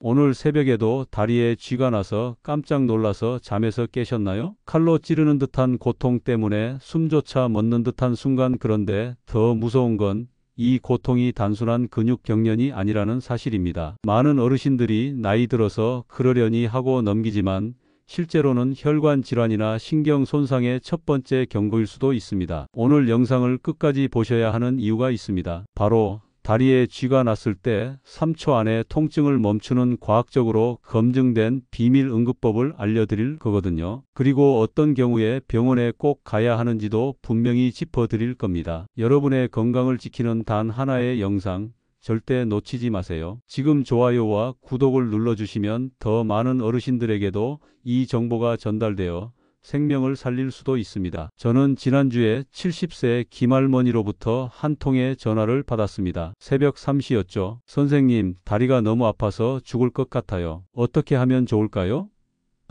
오늘 새벽에도 다리에 쥐가 나서 깜짝 놀라서 잠에서 깨셨나요? 칼로 찌르는 듯한 고통 때문에 숨조차 멎는 듯한 순간, 그런데 더 무서운 건 이 고통이 단순한 근육 경련이 아니라는 사실입니다. 많은 어르신들이 나이 들어서 그러려니 하고 넘기지만 실제로는 혈관 질환이나 신경 손상의 첫 번째 경고일 수도 있습니다. 오늘 영상을 끝까지 보셔야 하는 이유가 있습니다. 바로 다리에 쥐가 났을 때 3초 안에 통증을 멈추는 과학적으로 검증된 비밀 응급법을 알려드릴 거거든요. 그리고 어떤 경우에 병원에 꼭 가야 하는지도 분명히 짚어드릴 겁니다. 여러분의 건강을 지키는 단 하나의 영상 절대 놓치지 마세요. 지금 좋아요와 구독을 눌러주시면 더 많은 어르신들에게도 이 정보가 전달되어 생명을 살릴 수도 있습니다. 저는 지난주에 70세 김할머니로부터 한 통의 전화를 받았습니다. 새벽 3시였죠. 선생님, 다리가 너무 아파서 죽을 것 같아요. 어떻게 하면 좋을까요?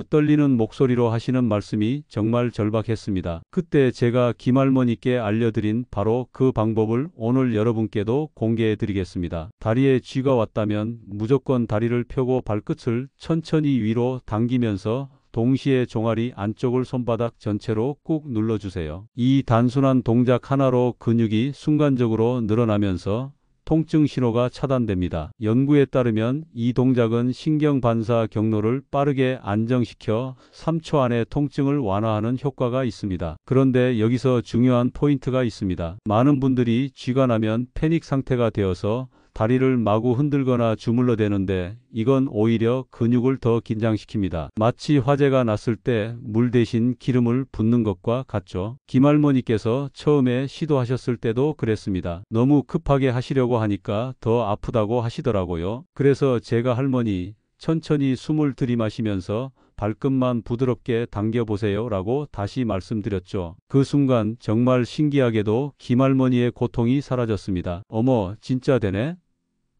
떨리는 목소리로 하시는 말씀이 정말 절박했습니다. 그때 제가 김할머니께 알려드린 바로 그 방법을 오늘 여러분께도 공개해 드리겠습니다. 다리에 쥐가 왔다면 무조건 다리를 펴고 발끝을 천천히 위로 당기면서 동시에 종아리 안쪽을 손바닥 전체로 꾹 눌러주세요. 이 단순한 동작 하나로 근육이 순간적으로 늘어나면서 통증 신호가 차단됩니다. 연구에 따르면 이 동작은 신경 반사 경로를 빠르게 안정시켜 3초 안에 통증을 완화하는 효과가 있습니다. 그런데 여기서 중요한 포인트가 있습니다. 많은 분들이 쥐가 나면 패닉 상태가 되어서 다리를 마구 흔들거나 주물러대는데 이건 오히려 근육을 더 긴장시킵니다. 마치 화재가 났을 때 물 대신 기름을 붓는 것과 같죠. 김할머니께서 처음에 시도하셨을 때도 그랬습니다. 너무 급하게 하시려고 하니까 더 아프다고 하시더라고요. 그래서 제가 할머니, 천천히 숨을 들이마시면서 발끝만 부드럽게 당겨보세요 라고 다시 말씀드렸죠. 그 순간 정말 신기하게도 김할머니의 고통이 사라졌습니다. 어머, 진짜 되네?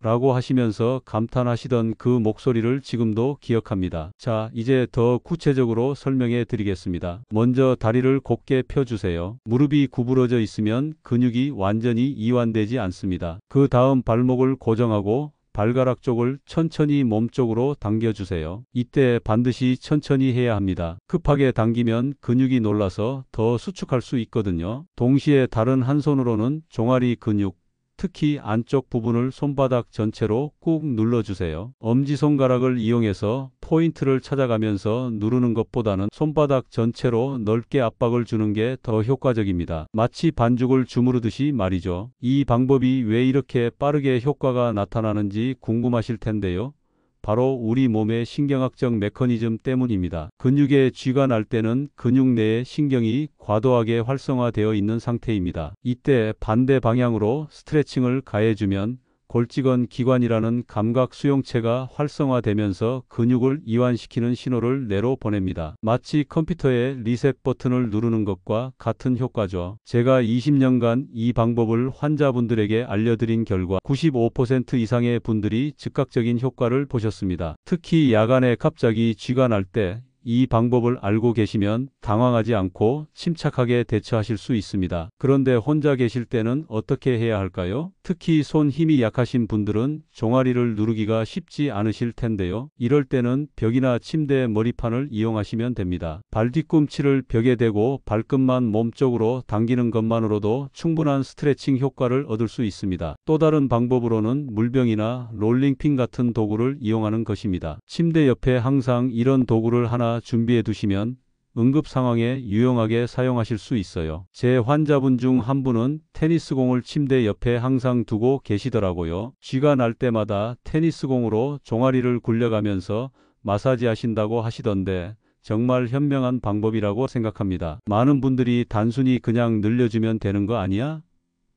라고 하시면서 감탄하시던 그 목소리를 지금도 기억합니다. 자, 이제 더 구체적으로 설명해 드리겠습니다. 먼저 다리를 곧게 펴주세요. 무릎이 구부러져 있으면 근육이 완전히 이완되지 않습니다. 그 다음 발목을 고정하고 발가락 쪽을 천천히 몸쪽으로 당겨주세요. 이때 반드시 천천히 해야 합니다. 급하게 당기면 근육이 놀라서 더 수축할 수 있거든요. 동시에 다른 한 손으로는 종아리 근육, 특히 안쪽 부분을 손바닥 전체로 꾹 눌러주세요. 엄지손가락을 이용해서 포인트를 찾아가면서 누르는 것보다는 손바닥 전체로 넓게 압박을 주는 게 더 효과적입니다. 마치 반죽을 주무르듯이 말이죠. 이 방법이 왜 이렇게 빠르게 효과가 나타나는지 궁금하실 텐데요. 바로 우리 몸의 신경학적 메커니즘 때문입니다. 근육에 쥐가 날 때는 근육 내의 신경이 과도하게 활성화되어 있는 상태입니다. 이때 반대 방향으로 스트레칭을 가해주면 골직원 기관이라는 감각 수용체가 활성화되면서 근육을 이완시키는 신호를 뇌로 보냅니다. 마치 컴퓨터의 리셋 버튼을 누르는 것과 같은 효과죠. 제가 20년간 이 방법을 환자분들에게 알려드린 결과 95% 이상의 분들이 즉각적인 효과를 보셨습니다. 특히 야간에 갑자기 쥐가 날 때 이 방법을 알고 계시면 당황하지 않고 침착하게 대처하실 수 있습니다. 그런데 혼자 계실 때는 어떻게 해야 할까요? 특히 손 힘이 약하신 분들은 종아리를 누르기가 쉽지 않으실 텐데요. 이럴 때는 벽이나 침대 머리판을 이용하시면 됩니다. 발 뒤꿈치를 벽에 대고 발끝만 몸쪽으로 당기는 것만으로도 충분한 스트레칭 효과를 얻을 수 있습니다. 또 다른 방법으로는 물병이나 롤링핀 같은 도구를 이용하는 것입니다. 침대 옆에 항상 이런 도구를 하나 준비해 두시면 응급 상황에 유용하게 사용하실 수 있어요. 제 환자분 중 한 분은 테니스공을 침대 옆에 항상 두고 계시더라고요. 쥐가 날 때마다 테니스공으로 종아리를 굴려가면서 마사지 하신다고 하시던데 정말 현명한 방법이라고 생각합니다. 많은 분들이 단순히 그냥 늘려주면 되는 거 아니야?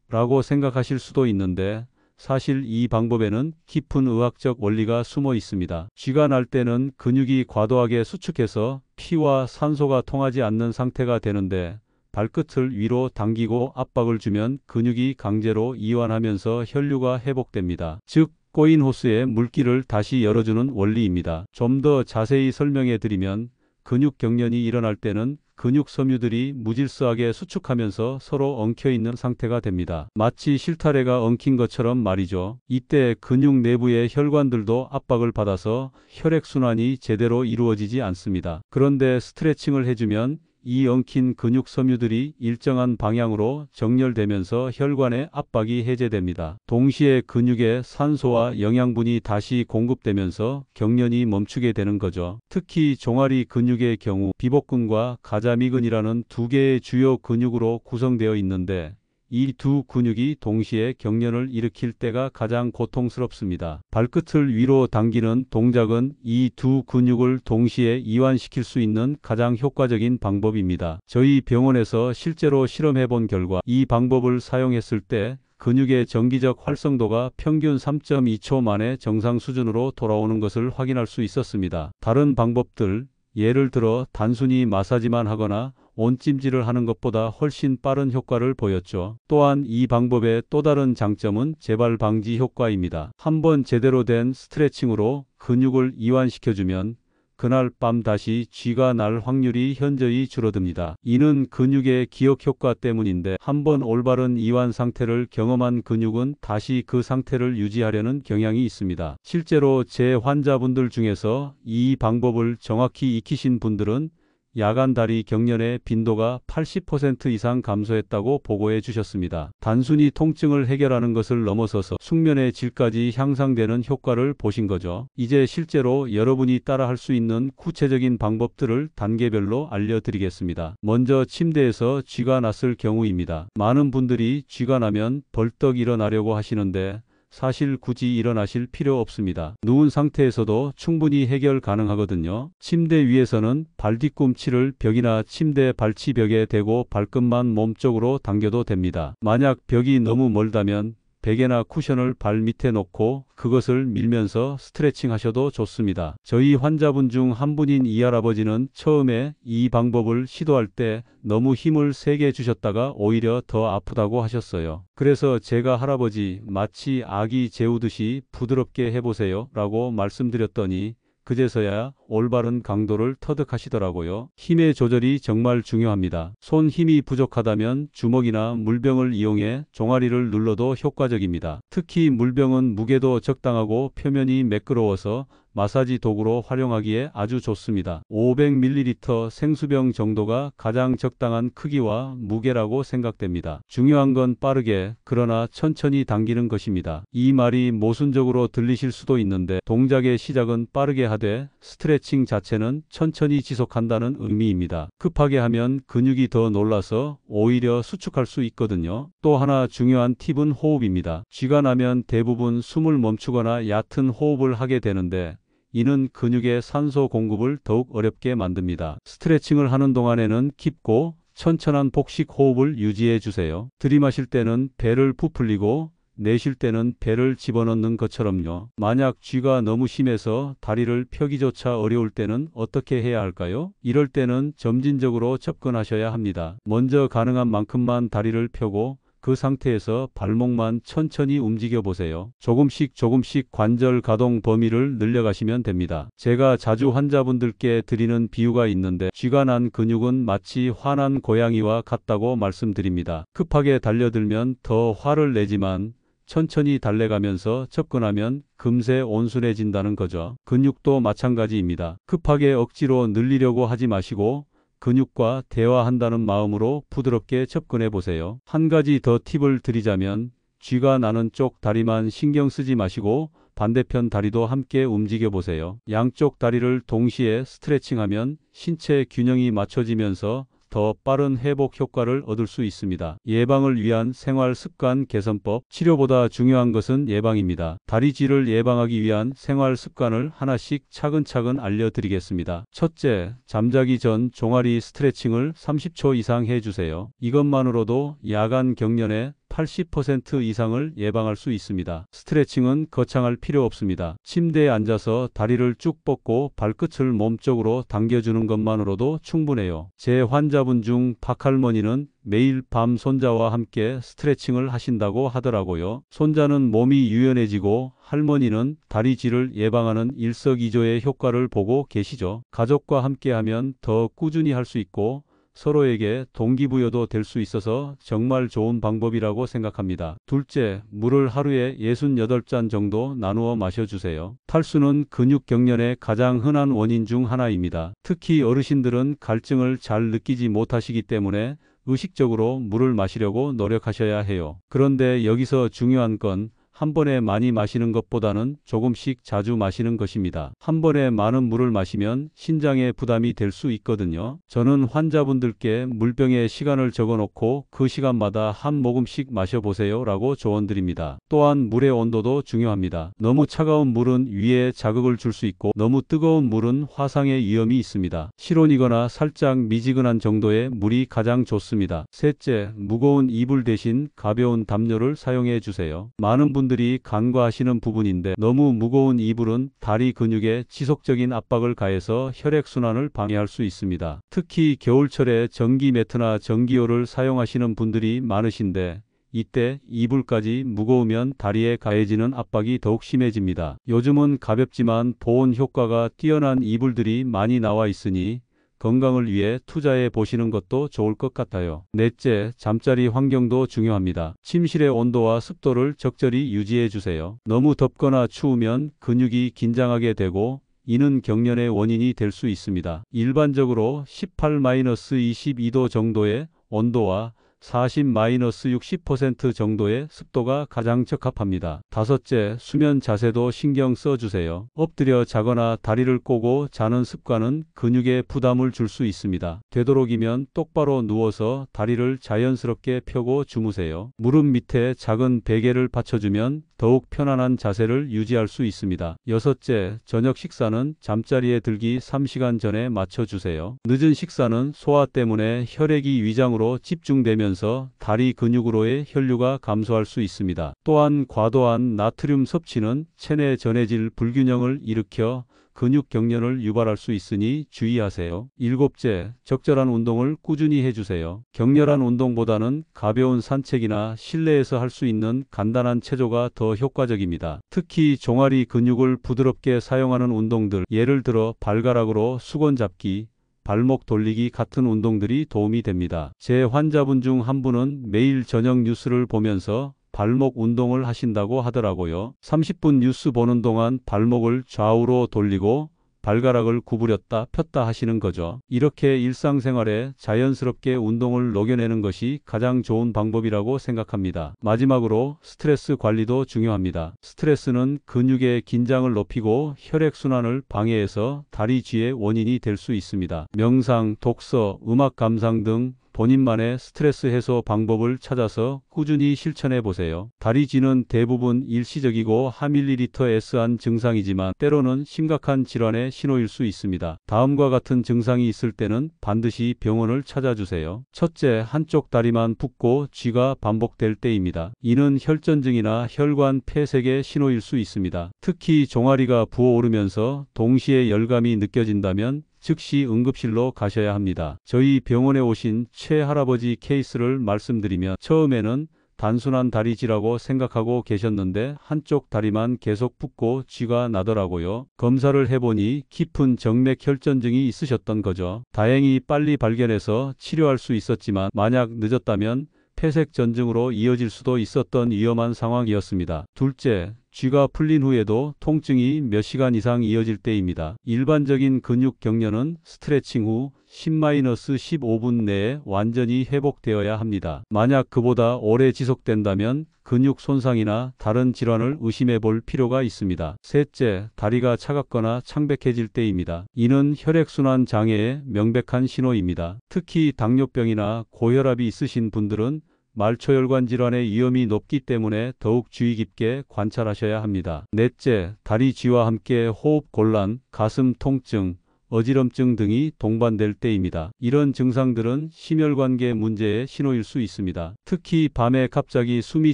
라고 생각하실 수도 있는데 사실 이 방법에는 깊은 의학적 원리가 숨어 있습니다. 쥐가 날 때는 근육이 과도하게 수축해서 피와 산소가 통하지 않는 상태가 되는데 발끝을 위로 당기고 압박을 주면 근육이 강제로 이완하면서 혈류가 회복됩니다. 즉, 꼬인 호스의 물길을 다시 열어주는 원리입니다. 좀 더 자세히 설명해 드리면 근육 경련이 일어날 때는 근육 섬유들이 무질서하게 수축하면서 서로 엉켜 있는 상태가 됩니다. 마치 실타래가 엉킨 것처럼 말이죠. 이때 근육 내부의 혈관들도 압박을 받아서 혈액순환이 제대로 이루어지지 않습니다. 그런데 스트레칭을 해주면 이 엉킨 근육 섬유들이 일정한 방향으로 정렬되면서 혈관의 압박이 해제됩니다. 동시에 근육에 산소와 영양분이 다시 공급되면서 경련이 멈추게 되는 거죠. 특히 종아리 근육의 경우 비복근과 가자미근이라는 두 개의 주요 근육으로 구성되어 있는데 이 두 근육이 동시에 경련을 일으킬 때가 가장 고통스럽습니다. 발끝을 위로 당기는 동작은 이 두 근육을 동시에 이완시킬 수 있는 가장 효과적인 방법입니다. 저희 병원에서 실제로 실험해 본 결과 이 방법을 사용했을 때 근육의 정기적 활성도가 평균 3.2초 만에 정상 수준으로 돌아오는 것을 확인할 수 있었습니다. 다른 방법들, 예를 들어 단순히 마사지만 하거나 온찜질을 하는 것보다 훨씬 빠른 효과를 보였죠. 또한 이 방법의 또 다른 장점은 재발 방지 효과입니다. 한번 제대로 된 스트레칭으로 근육을 이완시켜주면 그날 밤 다시 쥐가 날 확률이 현저히 줄어듭니다. 이는 근육의 기억 효과 때문인데 한번 올바른 이완 상태를 경험한 근육은 다시 그 상태를 유지하려는 경향이 있습니다. 실제로 제 환자분들 중에서 이 방법을 정확히 익히신 분들은 야간 다리 경련의 빈도가 80% 이상 감소했다고 보고해 주셨습니다. 단순히 통증을 해결하는 것을 넘어서서 숙면의 질까지 향상되는 효과를 보신 거죠. 이제 실제로 여러분이 따라할 수 있는 구체적인 방법들을 단계별로 알려드리겠습니다. 먼저 침대에서 쥐가 났을 경우입니다. 많은 분들이 쥐가 나면 벌떡 일어나려고 하시는데 사실 굳이 일어나실 필요 없습니다. 누운 상태에서도 충분히 해결 가능하거든요. 침대 위에서는 발 뒤꿈치를 벽이나 침대 발치벽에 대고 발끝만 몸쪽으로 당겨도 됩니다. 만약 벽이 너무 멀다면 베개나 쿠션을 발 밑에 놓고 그것을 밀면서 스트레칭 하셔도 좋습니다. 저희 환자분 중 한 분인 이 할아버지는 처음에 이 방법을 시도할 때 너무 힘을 세게 주셨다가 오히려 더 아프다고 하셨어요. 그래서 제가 할아버지 마치 아기 재우듯이 부드럽게 해보세요 라고 말씀드렸더니 그제서야 올바른 강도를 터득하시더라고요. 힘의 조절이 정말 중요합니다. 손 힘이 부족하다면 주먹이나 물병을 이용해 종아리를 눌러도 효과적입니다. 특히 물병은 무게도 적당하고 표면이 매끄러워서 마사지 도구로 활용하기에 아주 좋습니다. 500ml 생수병 정도가 가장 적당한 크기와 무게라고 생각됩니다. 중요한 건 빠르게 그러나 천천히 당기는 것입니다. 이 말이 모순적으로 들리실 수도 있는데 동작의 시작은 빠르게 하되 스트레칭 자체는 천천히 지속한다는 의미입니다. 급하게 하면 근육이 더 놀라서 오히려 수축할 수 있거든요. 또 하나 중요한 팁은 호흡입니다. 쥐가 나면 대부분 숨을 멈추거나 얕은 호흡을 하게 되는데 이는 근육의 산소 공급을 더욱 어렵게 만듭니다. 스트레칭을 하는 동안에는 깊고 천천한 복식 호흡을 유지해 주세요. 들이마실 때는 배를 부풀리고 내쉴 때는 배를 집어넣는 것처럼요. 만약 쥐가 너무 심해서 다리를 펴기조차 어려울 때는 어떻게 해야 할까요? 이럴 때는 점진적으로 접근하셔야 합니다. 먼저 가능한 만큼만 다리를 펴고 그 상태에서 발목만 천천히 움직여 보세요. 조금씩 관절 가동 범위를 늘려가시면 됩니다. 제가 자주 환자분들께 드리는 비유가 있는데 쥐가 난 근육은 마치 화난 고양이와 같다고 말씀드립니다. 급하게 달려들면 더 화를 내지만 천천히 달래가면서 접근하면 금세 온순해진다는 거죠. 근육도 마찬가지입니다. 급하게 억지로 늘리려고 하지 마시고 근육과 대화한다는 마음으로 부드럽게 접근해 보세요. 한 가지 더 팁을 드리자면 쥐가 나는 쪽 다리만 신경 쓰지 마시고 반대편 다리도 함께 움직여 보세요. 양쪽 다리를 동시에 스트레칭하면 신체 균형이 맞춰지면서 더 빠른 회복 효과를 얻을 수 있습니다. 예방을 위한 생활 습관 개선법. 치료보다 중요한 것은 예방입니다. 다리쥐를 예방하기 위한 생활 습관을 하나씩 차근차근 알려드리겠습니다. 첫째, 잠자기 전 종아리 스트레칭을 30초 이상 해주세요. 이것만으로도 야간 경련에 80% 이상을 예방할 수 있습니다. 스트레칭은 거창할 필요 없습니다. 침대에 앉아서 다리를 쭉 뻗고 발끝을 몸쪽으로 당겨주는 것만으로도 충분해요. 제 환자분 중 박할머니는 매일 밤 손자와 함께 스트레칭을 하신다고 하더라고요. 손자는 몸이 유연해지고 할머니는 다리쥐를 예방하는 일석이조의 효과를 보고 계시죠. 가족과 함께하면 더 꾸준히 할 수 있고 서로에게 동기부여도 될 수 있어서 정말 좋은 방법이라고 생각합니다. 둘째, 물을 하루에 68잔 정도 나누어 마셔주세요. 탈수는 근육 경련의 가장 흔한 원인 중 하나입니다. 특히 어르신들은 갈증을 잘 느끼지 못하시기 때문에 의식적으로 물을 마시려고 노력하셔야 해요. 그런데 여기서 중요한 건 한 번에 많이 마시는 것보다는 조금씩 자주 마시는 것입니다. 한 번에 많은 물을 마시면 신장에 부담이 될 수 있거든요. 저는 환자분들께 물병에 시간을 적어놓고 그 시간마다 한 모금씩 마셔보세요 라고 조언드립니다. 또한 물의 온도도 중요합니다. 너무 차가운 물은 위에 자극을 줄 수 있고 너무 뜨거운 물은 화상의 위험이 있습니다. 실온이거나 살짝 미지근한 정도의 물이 가장 좋습니다. 셋째, 무거운 이불 대신 가벼운 담요를 사용해 주세요. 많은 분들이 간과하시는 부분인데 너무 무거운 이불은 다리 근육에 지속적인 압박을 가해서 혈액순환을 방해할 수 있습니다. 특히 겨울철에 전기 매트나 전기요를 사용하시는 분들이 많으신데 이때 이불까지 무거우면 다리에 가해지는 압박이 더욱 심해집니다. 요즘은 가볍지만 보온 효과가 뛰어난 이불들이 많이 나와 있으니 건강을 위해 투자해 보시는 것도 좋을 것 같아요. 넷째, 잠자리 환경도 중요합니다. 침실의 온도와 습도를 적절히 유지해 주세요. 너무 덥거나 추우면 근육이 긴장하게 되고 이는 경련의 원인이 될 수 있습니다. 일반적으로 18-22도 정도의 온도와 40-60% 정도의 습도가 가장 적합합니다. 다섯째, 수면 자세도 신경 써주세요. 엎드려 자거나 다리를 꼬고 자는 습관은 근육에 부담을 줄 수 있습니다. 되도록이면 똑바로 누워서 다리를 자연스럽게 펴고 주무세요. 무릎 밑에 작은 베개를 받쳐주면 더욱 편안한 자세를 유지할 수 있습니다. 여섯째, 저녁 식사는 잠자리에 들기 3시간 전에 맞춰주세요. 늦은 식사는 소화 때문에 혈액이 위장으로 집중되면서 다리 근육으로의 혈류가 감소할 수 있습니다. 또한 과도한 나트륨 섭취는 체내 전해질 불균형을 일으켜 근육 경련을 유발할 수 있으니 주의하세요. 일곱째, 적절한 운동을 꾸준히 해주세요. 격렬한 운동보다는 가벼운 산책이나 실내에서 할 수 있는 간단한 체조가 더 효과적입니다. 특히 종아리 근육을 부드럽게 사용하는 운동들, 예를 들어 발가락으로 수건 잡기, 발목 돌리기 같은 운동들이 도움이 됩니다. 제 환자분 중 한 분은 매일 저녁 뉴스를 보면서 발목 운동을 하신다고 하더라고요. 30분 뉴스 보는 동안 발목을 좌우로 돌리고 발가락을 구부렸다 폈다 하시는 거죠. 이렇게 일상생활에 자연스럽게 운동을 녹여내는 것이 가장 좋은 방법이라고 생각합니다. 마지막으로 스트레스 관리도 중요합니다. 스트레스는 근육의 긴장을 높이고 혈액순환을 방해해서 다리쥐의 원인이 될 수 있습니다. 명상, 독서, 음악 감상 등 본인만의 스트레스 해소 방법을 찾아서 꾸준히 실천해 보세요. 다리쥐는 대부분 일시적이고 하밀리리터에스한 증상이지만 때로는 심각한 질환의 신호일 수 있습니다. 다음과 같은 증상이 있을 때는 반드시 병원을 찾아주세요. 첫째, 한쪽 다리만 붓고 쥐가 반복될 때입니다. 이는 혈전증이나 혈관 폐색의 신호일 수 있습니다. 특히 종아리가 부어오르면서 동시에 열감이 느껴진다면 즉시 응급실로 가셔야 합니다. 저희 병원에 오신 최할아버지 케이스를 말씀드리면 처음에는 단순한 다리쥐라고 생각하고 계셨는데 한쪽 다리만 계속 붓고 쥐가 나더라고요. 검사를 해보니 깊은 정맥 혈전증이 있으셨던 거죠. 다행히 빨리 발견해서 치료할 수 있었지만 만약 늦었다면 폐색 전증으로 이어질 수도 있었던 위험한 상황이었습니다. 둘째, 쥐가 풀린 후에도 통증이 몇 시간 이상 이어질 때입니다. 일반적인 근육 경련은 스트레칭 후 10-15분 내에 완전히 회복되어야 합니다. 만약 그보다 오래 지속된다면 근육 손상이나 다른 질환을 의심해 볼 필요가 있습니다. 셋째, 다리가 차갑거나 창백해질 때입니다. 이는 혈액순환 장애의 명백한 신호입니다. 특히 당뇨병이나 고혈압이 있으신 분들은 말초혈관 질환의 위험이 높기 때문에 더욱 주의 깊게 관찰하셔야 합니다. 넷째, 다리쥐와 함께 호흡 곤란, 가슴 통증, 어지럼증 등이 동반될 때입니다. 이런 증상들은 심혈관계 문제의 신호일 수 있습니다. 특히 밤에 갑자기 숨이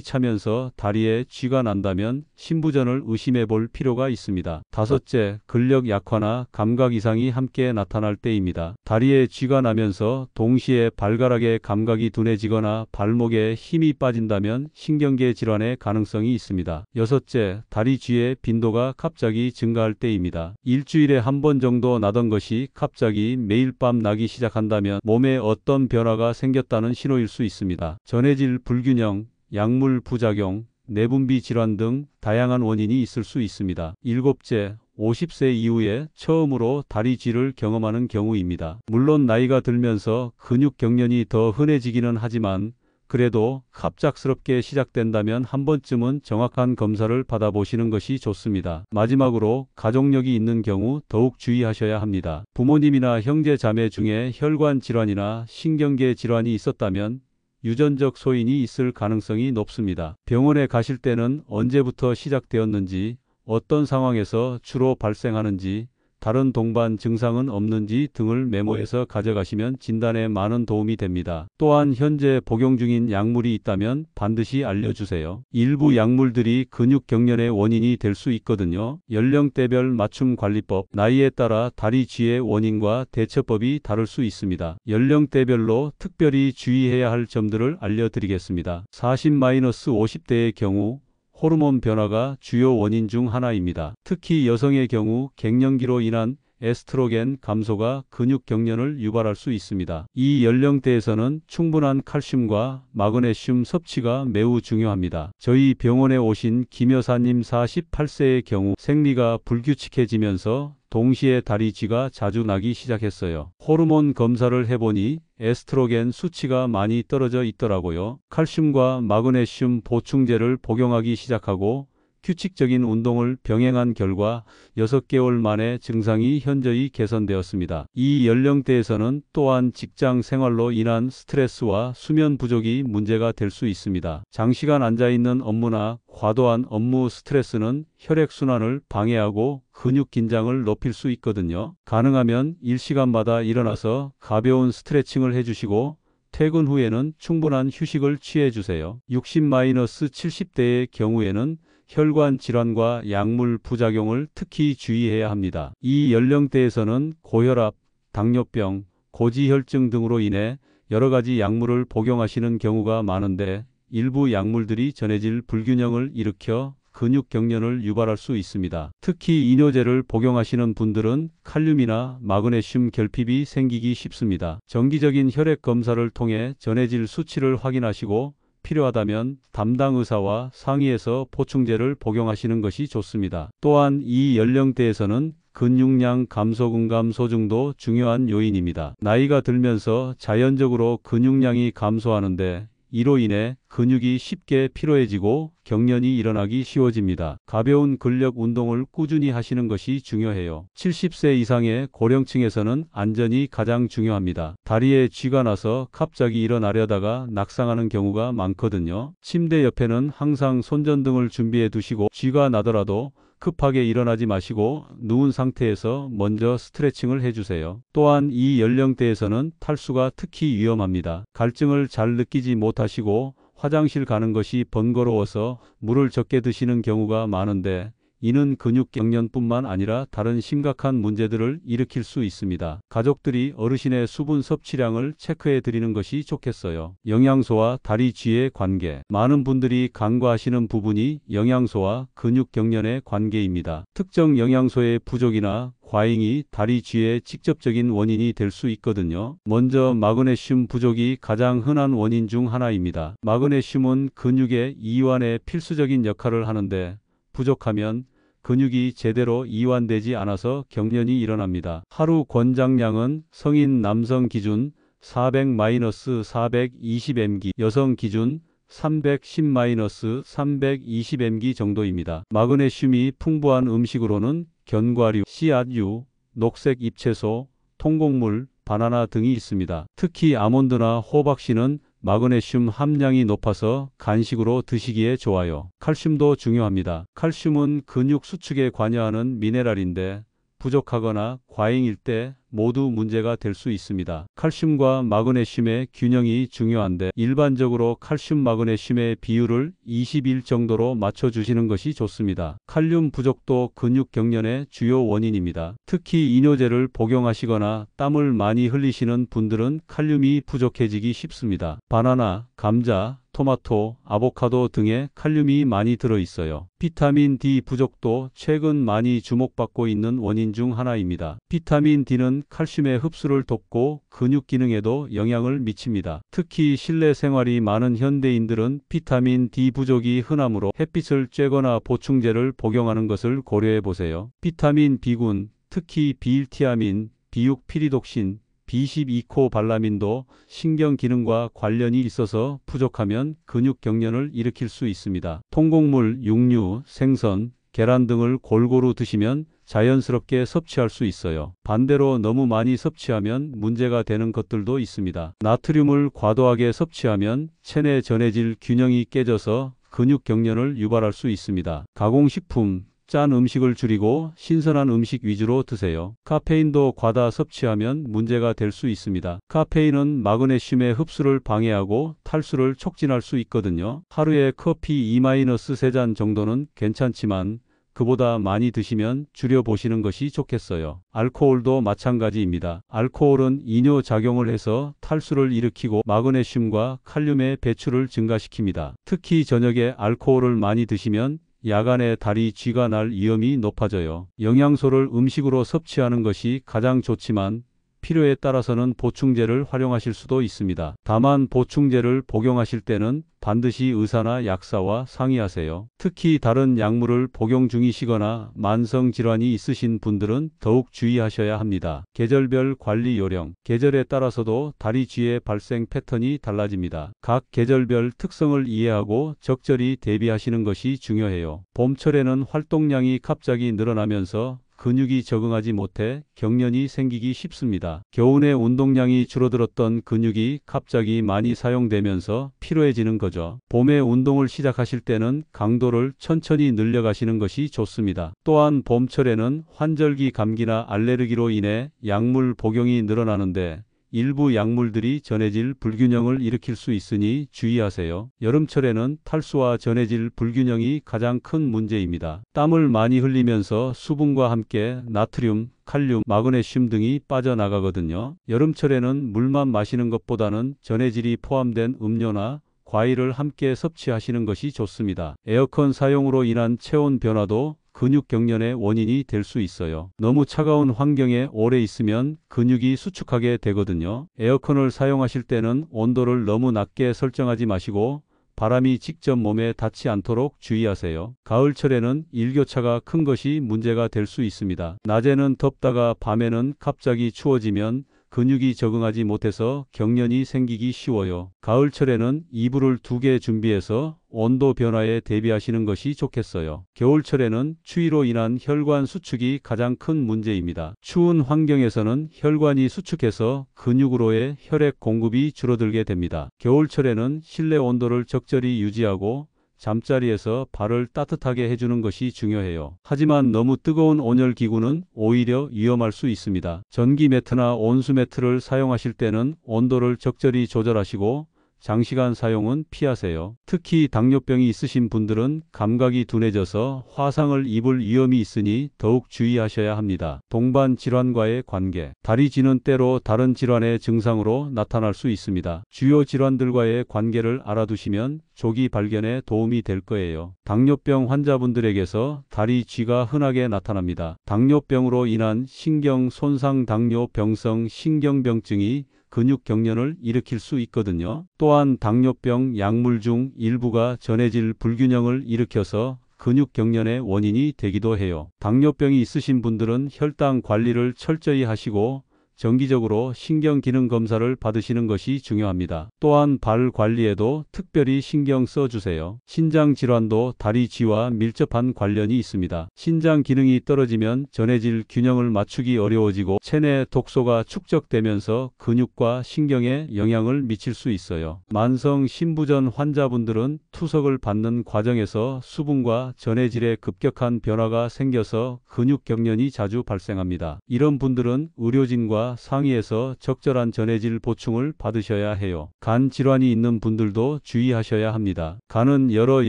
차면서 다리에 쥐가 난다면 심부전을 의심해 볼 필요가 있습니다. 다섯째, 근력 약화나 감각 이상이 함께 나타날 때입니다. 다리에 쥐가 나면서 동시에 발가락에 감각이 둔해지거나 발목에 힘이 빠진다면 신경계 질환의 가능성이 있습니다. 여섯째, 다리 쥐의 빈도가 갑자기 증가할 때입니다. 일주일에 한 번 정도 나던 것이 갑자기 매일 밤 나기 시작한다면 몸에 어떤 변화가 생겼다는 신호일 수 있습니다. 전해질 불균형, 약물 부작용, 내분비 질환 등 다양한 원인이 있을 수 있습니다. 일곱째, 50세 이후에 처음으로 다리 쥐를 경험하는 경우입니다. 물론 나이가 들면서 근육 경련이 더 흔해지기는 하지만 그래도 갑작스럽게 시작된다면 한 번쯤은 정확한 검사를 받아보시는 것이 좋습니다. 마지막으로 가족력이 있는 경우 더욱 주의하셔야 합니다. 부모님이나 형제 자매 중에 혈관 질환이나 신경계 질환이 있었다면 유전적 소인이 있을 가능성이 높습니다. 병원에 가실 때는 언제부터 시작되었는지, 어떤 상황에서 주로 발생하는지, 다른 동반 증상은 없는지 등을 메모해서 가져가시면 진단에 많은 도움이 됩니다. 또한 현재 복용 중인 약물이 있다면 반드시 알려주세요. 일부 약물들이 근육 경련의 원인이 될 수 있거든요. 연령대별 맞춤 관리법, 나이에 따라 다리 쥐의 원인과 대처법이 다를 수 있습니다. 연령대별로 특별히 주의해야 할 점들을 알려드리겠습니다. 40-50대의 경우 호르몬 변화가 주요 원인 중 하나입니다. 특히 여성의 경우 갱년기로 인한 에스트로겐 감소가 근육 경련을 유발할 수 있습니다. 이 연령대에서는 충분한 칼슘과 마그네슘 섭취가 매우 중요합니다. 저희 병원에 오신 김 여사님 48세의 경우 생리가 불규칙해지면서 동시에 다리 쥐가 자주 나기 시작했어요. 호르몬 검사를 해보니 에스트로겐 수치가 많이 떨어져 있더라고요. 칼슘과 마그네슘 보충제를 복용하기 시작하고 규칙적인 운동을 병행한 결과 6개월 만에 증상이 현저히 개선되었습니다. 이 연령대에서는 또한 직장 생활로 인한 스트레스와 수면 부족이 문제가 될 수 있습니다. 장시간 앉아있는 업무나 과도한 업무 스트레스는 혈액순환을 방해하고 근육 긴장을 높일 수 있거든요. 가능하면 일시간마다 일어나서 가벼운 스트레칭을 해주시고 퇴근 후에는 충분한 휴식을 취해주세요. 60-70대의 경우에는 혈관 질환과 약물 부작용을 특히 주의해야 합니다. 이 연령대에서는 고혈압, 당뇨병, 고지혈증 등으로 인해 여러 가지 약물을 복용하시는 경우가 많은데 일부 약물들이 전해질 불균형을 일으켜 근육 경련을 유발할 수 있습니다. 특히 이뇨제를 복용하시는 분들은 칼륨이나 마그네슘 결핍이 생기기 쉽습니다. 정기적인 혈액 검사를 통해 전해질 수치를 확인하시고 필요하다면 담당 의사와 상의해서 보충제를 복용하시는 것이 좋습니다. 또한 이 연령대에서는 근육량 감소 근감 소증도 중요한 요인입니다. 나이가 들면서 자연적으로 근육량이 감소하는데 이로 인해 근육이 쉽게 피로해지고 경련이 일어나기 쉬워집니다. 가벼운 근력 운동을 꾸준히 하시는 것이 중요해요. 70세 이상의 고령층에서는 안전이 가장 중요합니다. 다리에 쥐가 나서 갑자기 일어나려다가 낙상하는 경우가 많거든요. 침대 옆에는 항상 손전등을 준비해 두시고 쥐가 나더라도 급하게 일어나지 마시고 누운 상태에서 먼저 스트레칭을 해주세요. 또한 이 연령대에서는 탈수가 특히 위험합니다. 갈증을 잘 느끼지 못하시고 화장실 가는 것이 번거로워서 물을 적게 드시는 경우가 많은데 이는 근육 경련뿐만 아니라 다른 심각한 문제들을 일으킬 수 있습니다. 가족들이 어르신의 수분 섭취량을 체크해 드리는 것이 좋겠어요. 영양소와 다리 쥐의 관계. 많은 분들이 간과하시는 부분이 영양소와 근육 경련의 관계입니다. 특정 영양소의 부족이나 과잉이 다리 쥐의 직접적인 원인이 될 수 있거든요. 먼저 마그네슘 부족이 가장 흔한 원인 중 하나입니다. 마그네슘은 근육의 이완에 필수적인 역할을 하는데 부족하면 근육이 제대로 이완되지 않아서 경련이 일어납니다. 하루 권장량은 성인 남성 기준 400-420mg, 여성 기준 310-320mg 정도입니다. 마그네슘이 풍부한 음식으로는 견과류, 씨앗류, 녹색 잎채소, 통곡물, 바나나 등이 있습니다. 특히 아몬드나 호박씨는 마그네슘 함량이 높아서 간식으로 드시기에 좋아요. 칼슘도 중요합니다. 칼슘은 근육 수축에 관여하는 미네랄인데 부족하거나 과잉일 때 모두 문제가 될 수 있습니다. 칼슘과 마그네슘의 균형이 중요한데 일반적으로 칼슘 마그네슘의 비율을 21 정도로 맞춰주시는 것이 좋습니다. 칼륨 부족도 근육 경련의 주요 원인입니다. 특히 이뇨제를 복용하시거나 땀을 많이 흘리시는 분들은 칼륨이 부족해지기 쉽습니다. 바나나, 감자, 토마토, 아보카도 등에 칼륨이 많이 들어있어요. 비타민 D 부족도 최근 많이 주목받고 있는 원인 중 하나입니다. 비타민 D는 칼슘의 흡수를 돕고 근육 기능에도 영향을 미칩니다. 특히 실내 생활이 많은 현대인들은 비타민 D 부족이 흔하므로 햇빛을 쬐거나 보충제를 복용하는 것을 고려해 보세요. 비타민 B군, 특히 비일티아민, 비육피리독신, B12코발라민도 신경 기능과 관련이 있어서 부족하면 근육 경련을 일으킬 수 있습니다. 통곡물, 육류, 생선, 계란 등을 골고루 드시면 자연스럽게 섭취할 수 있어요. 반대로 너무 많이 섭취하면 문제가 되는 것들도 있습니다. 나트륨을 과도하게 섭취하면 체내 전해질 균형이 깨져서 근육 경련을 유발할 수 있습니다. 가공식품, 짠 음식을 줄이고 신선한 음식 위주로 드세요. 카페인도 과다 섭취하면 문제가 될 수 있습니다. 카페인은 마그네슘의 흡수를 방해하고 탈수를 촉진할 수 있거든요. 하루에 커피 2-3잔 정도는 괜찮지만 그보다 많이 드시면 줄여보시는 것이 좋겠어요. 알코올도 마찬가지입니다. 알코올은 이뇨 작용을 해서 탈수를 일으키고 마그네슘과 칼륨의 배출을 증가시킵니다. 특히 저녁에 알코올을 많이 드시면 야간에 다리 쥐가 날 위험이 높아져요. 영양소를 음식으로 섭취하는 것이 가장 좋지만 필요에 따라서는 보충제를 활용하실 수도 있습니다. 다만 보충제를 복용하실 때는 반드시 의사나 약사와 상의하세요. 특히 다른 약물을 복용 중이시거나 만성 질환이 있으신 분들은 더욱 주의하셔야 합니다. 계절별 관리 요령. 계절에 따라서도 다리 쥐의 발생 패턴이 달라집니다. 각 계절별 특성을 이해하고 적절히 대비하시는 것이 중요해요. 봄철에는 활동량이 갑자기 늘어나면서 근육이 적응하지 못해 경련이 생기기 쉽습니다. 겨울에 운동량이 줄어들었던 근육이 갑자기 많이 사용되면서 피로해지는 거죠. 봄에 운동을 시작하실 때는 강도를 천천히 늘려가시는 것이 좋습니다. 또한 봄철에는 환절기 감기나 알레르기로 인해 약물 복용이 늘어나는데 일부 약물들이 전해질 불균형을 일으킬 수 있으니 주의하세요. 여름철에는 탈수와 전해질 불균형이 가장 큰 문제입니다. 땀을 많이 흘리면서 수분과 함께 나트륨, 칼륨, 마그네슘 등이 빠져나가거든요. 여름철에는 물만 마시는 것보다는 전해질이 포함된 음료나 과일을 함께 섭취하시는 것이 좋습니다. 에어컨 사용으로 인한 체온 변화도 근육 경련의 원인이 될 수 있어요. 너무 차가운 환경에 오래 있으면 근육이 수축하게 되거든요. 에어컨을 사용하실 때는 온도를 너무 낮게 설정하지 마시고 바람이 직접 몸에 닿지 않도록 주의하세요. 가을철에는 일교차가 큰 것이 문제가 될 수 있습니다. 낮에는 덥다가 밤에는 갑자기 추워지면 근육이 적응하지 못해서 경련이 생기기 쉬워요. 가을철에는 이불을 2개 준비해서 온도 변화에 대비하시는 것이 좋겠어요. 겨울철에는 추위로 인한 혈관 수축이 가장 큰 문제입니다. 추운 환경에서는 혈관이 수축해서 근육으로의 혈액 공급이 줄어들게 됩니다. 겨울철에는 실내 온도를 적절히 유지하고 잠자리에서 발을 따뜻하게 해주는 것이 중요해요. 하지만 너무 뜨거운 온열 기구는 오히려 위험할 수 있습니다. 전기 매트나 온수 매트를 사용하실 때는 온도를 적절히 조절하시고 장시간 사용은 피하세요. 특히 당뇨병이 있으신 분들은 감각이 둔해져서 화상을 입을 위험이 있으니 더욱 주의하셔야 합니다. 동반 질환과의 관계. 다리 쥐는 때로 다른 질환의 증상으로 나타날 수 있습니다. 주요 질환들과의 관계를 알아두시면 조기 발견에 도움이 될 거예요. 당뇨병 환자분들에게서 다리 쥐가 흔하게 나타납니다. 당뇨병으로 인한 신경 손상, 당뇨병성 신경병증이 근육 경련을 일으킬 수 있거든요. 또한 당뇨병 약물 중 일부가 전해질 불균형을 일으켜서 근육 경련의 원인이 되기도 해요. 당뇨병이 있으신 분들은 혈당 관리를 철저히 하시고 정기적으로 신경기능 검사를 받으시는 것이 중요합니다. 또한 발 관리에도 특별히 신경 써주세요. 신장 질환도 다리 쥐와 밀접한 관련이 있습니다. 신장 기능이 떨어지면 전해질 균형을 맞추기 어려워지고 체내 독소가 축적되면서 근육과 신경에 영향을 미칠 수 있어요. 만성 신부전 환자분들은 투석을 받는 과정에서 수분과 전해질의 급격한 변화가 생겨서 근육 경련이 자주 발생합니다. 이런 분들은 의료진과 상의해서 적절한 전해질 보충을 받으셔야 해요. 간 질환이 있는 분들도 주의하셔야 합니다. 간은 여러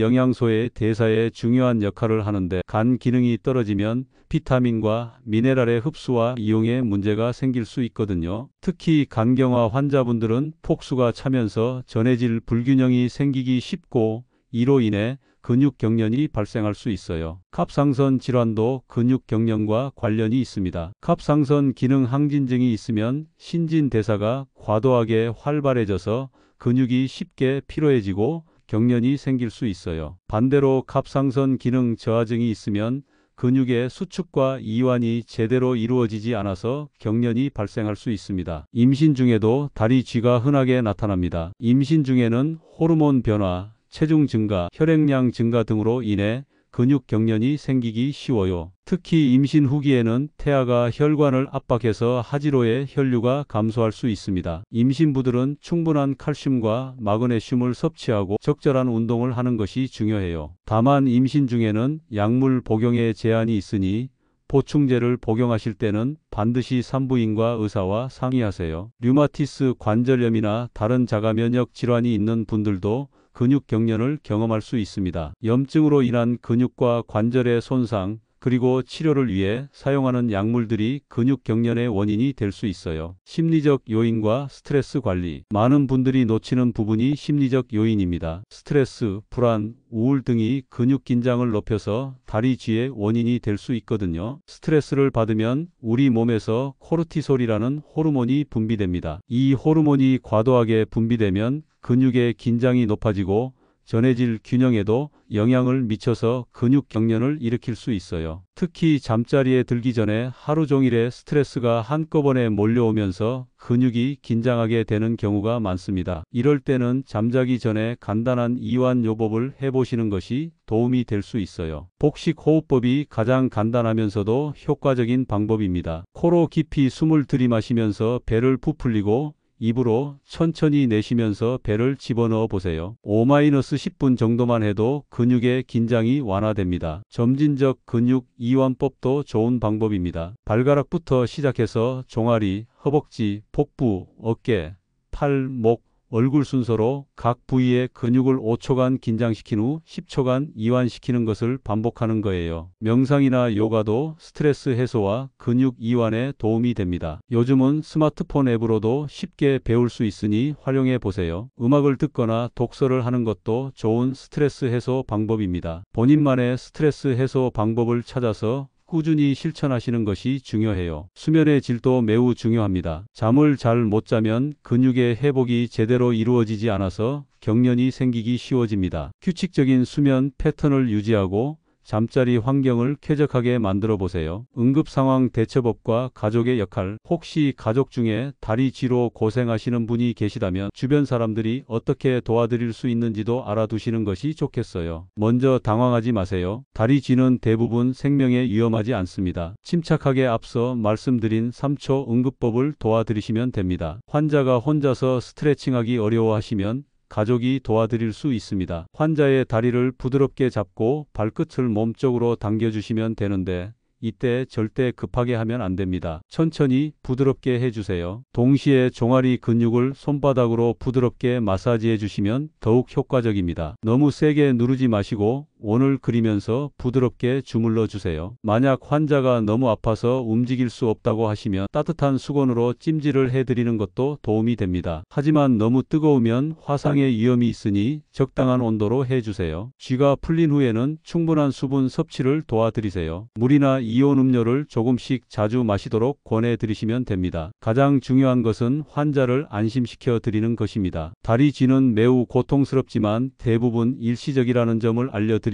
영양소의 대사에 중요한 역할을 하는데 간 기능이 떨어지면 비타민과 미네랄의 흡수와 이용에 문제가 생길 수 있거든요. 특히 간경화 환자분들은 폭수가 차면서 전해질 불균형이 생기기 쉽고 이로 인해 근육 경련이 발생할 수 있어요. 갑상선 질환도 근육 경련과 관련이 있습니다. 갑상선 기능 항진증이 있으면 신진대사가 과도하게 활발해져서 근육이 쉽게 피로해지고 경련이 생길 수 있어요. 반대로 갑상선 기능 저하증이 있으면 근육의 수축과 이완이 제대로 이루어지지 않아서 경련이 발생할 수 있습니다. 임신 중에도 다리 쥐가 흔하게 나타납니다. 임신 중에는 호르몬 변화, 체중 증가, 혈액량 증가 등으로 인해 근육 경련이 생기기 쉬워요. 특히 임신 후기에는 태아가 혈관을 압박해서 하지로의 혈류가 감소할 수 있습니다. 임신부들은 충분한 칼슘과 마그네슘을 섭취하고 적절한 운동을 하는 것이 중요해요. 다만 임신 중에는 약물 복용에 제한이 있으니 보충제를 복용하실 때는 반드시 산부인과 의사와 상의하세요. 류마티스 관절염이나 다른 자가 면역 질환이 있는 분들도 근육 경련을 경험할 수 있습니다. 염증으로 인한 근육과 관절의 손상, 그리고 치료를 위해 사용하는 약물들이 근육 경련의 원인이 될 수 있어요. 심리적 요인과 스트레스 관리. 많은 분들이 놓치는 부분이 심리적 요인입니다. 스트레스, 불안, 우울 등이 근육 긴장을 높여서 다리 쥐의 원인이 될 수 있거든요. 스트레스를 받으면 우리 몸에서 코르티솔이라는 호르몬이 분비됩니다. 이 호르몬이 과도하게 분비되면 근육의 긴장이 높아지고 전해질 균형에도 영향을 미쳐서 근육 경련을 일으킬 수 있어요. 특히 잠자리에 들기 전에 하루 종일의 스트레스가 한꺼번에 몰려오면서 근육이 긴장하게 되는 경우가 많습니다. 이럴 때는 잠자기 전에 간단한 이완 요법을 해보시는 것이 도움이 될 수 있어요. 복식 호흡법이 가장 간단하면서도 효과적인 방법입니다. 코로 깊이 숨을 들이마시면서 배를 부풀리고 입으로 천천히 내쉬면서 배를 집어넣어 보세요. 5-10분 정도만 해도 근육의 긴장이 완화됩니다. 점진적 근육 이완법도 좋은 방법입니다. 발가락부터 시작해서 종아리, 허벅지, 복부, 어깨, 팔, 목, 얼굴 순서로 각 부위의 근육을 5초간 긴장시킨 후 10초간 이완시키는 것을 반복하는 거예요. 명상이나 요가도 스트레스 해소와 근육 이완에 도움이 됩니다. 요즘은 스마트폰 앱으로도 쉽게 배울 수 있으니 활용해 보세요. 음악을 듣거나 독서를 하는 것도 좋은 스트레스 해소 방법입니다. 본인만의 스트레스 해소 방법을 찾아서 꾸준히 실천하시는 것이 중요해요. 수면의 질도 매우 중요합니다. 잠을 잘 못 자면 근육의 회복이 제대로 이루어지지 않아서 경련이 생기기 쉬워집니다. 규칙적인 수면 패턴을 유지하고 잠자리 환경을 쾌적하게 만들어 보세요. 응급상황 대처법과 가족의 역할. 혹시 가족 중에 다리 쥐로 고생하시는 분이 계시다면 주변 사람들이 어떻게 도와드릴 수 있는지도 알아두시는 것이 좋겠어요. 먼저 당황하지 마세요. 다리 쥐는 대부분 생명에 위험하지 않습니다. 침착하게 앞서 말씀드린 3초 응급법을 도와드리시면 됩니다. 환자가 혼자서 스트레칭하기 어려워하시면 가족이 도와드릴 수 있습니다. 환자의 다리를 부드럽게 잡고 발끝을 몸쪽으로 당겨주시면 되는데 이때 절대 급하게 하면 안 됩니다. 천천히 부드럽게 해주세요. 동시에 종아리 근육을 손바닥으로 부드럽게 마사지해 주시면 더욱 효과적입니다. 너무 세게 누르지 마시고 원을 그리면서 부드럽게 주물러 주세요. 만약 환자가 너무 아파서 움직일 수 없다고 하시면 따뜻한 수건으로 찜질을 해드리는 것도 도움이 됩니다. 하지만 너무 뜨거우면 화상의 위험이 있으니 적당한 온도로 해주세요. 쥐가 풀린 후에는 충분한 수분 섭취를 도와드리세요. 물이나 이온 음료를 조금씩 자주 마시도록 권해드리시면 됩니다. 가장 중요한 것은 환자를 안심시켜 드리는 것입니다. 다리 쥐는 매우 고통스럽지만 대부분 일시적이라는 점을 알려드리고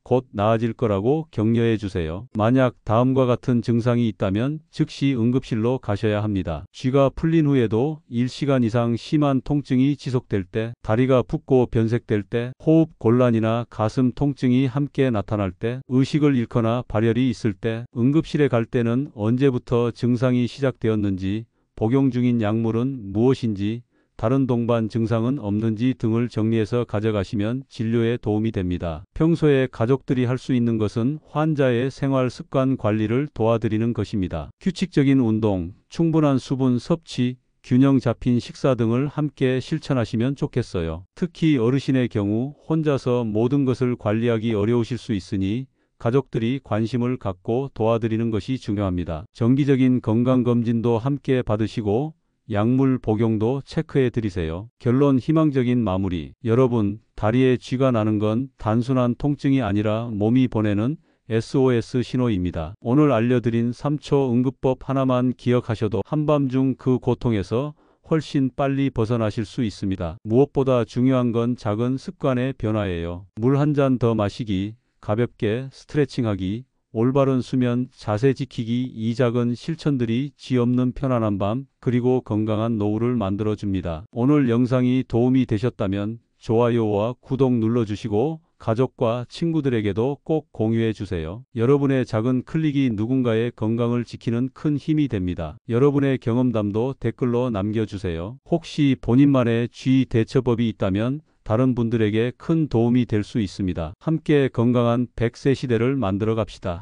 곧 나아질 거라고 격려해 주세요. 만약 다음과 같은 증상이 있다면 즉시 응급실로 가셔야 합니다. 쥐가 풀린 후에도 1시간 이상 심한 통증이 지속될 때, 다리가 붓고 변색될 때, 호흡 곤란이나 가슴 통증이 함께 나타날 때, 의식을 잃거나 발열이 있을 때, 응급실에 갈 때는 언제부터 증상이 시작되었는지, 복용 중인 약물은 무엇인지, 다른 동반 증상은 없는지 등을 정리해서 가져가시면 진료에 도움이 됩니다. 평소에 가족들이 할 수 있는 것은 환자의 생활 습관 관리를 도와드리는 것입니다. 규칙적인 운동, 충분한 수분 섭취, 균형 잡힌 식사 등을 함께 실천하시면 좋겠어요. 특히 어르신의 경우 혼자서 모든 것을 관리하기 어려우실 수 있으니 가족들이 관심을 갖고 도와드리는 것이 중요합니다. 정기적인 건강검진도 함께 받으시고 약물 복용도 체크해 드리세요. 결론 희망적인 마무리. 여러분, 다리에 쥐가 나는 건 단순한 통증이 아니라 몸이 보내는 SOS 신호입니다. 오늘 알려드린 3초 응급법 하나만 기억하셔도 한밤중 그 고통에서 훨씬 빨리 벗어나실 수 있습니다. 무엇보다 중요한 건 작은 습관의 변화예요. 물 한 잔 더 마시기, 가볍게 스트레칭하기, 올바른 수면, 자세 지키기, 이 작은 실천들이 쥐 없는 편안한 밤, 그리고 건강한 노후를 만들어줍니다. 오늘 영상이 도움이 되셨다면 좋아요와 구독 눌러주시고 가족과 친구들에게도 꼭 공유해 주세요. 여러분의 작은 클릭이 누군가의 건강을 지키는 큰 힘이 됩니다. 여러분의 경험담도 댓글로 남겨주세요. 혹시 본인만의 쥐 대처법이 있다면 다른 분들에게 큰 도움이 될 수 있습니다. 함께 건강한 100세 시대를 만들어 갑시다.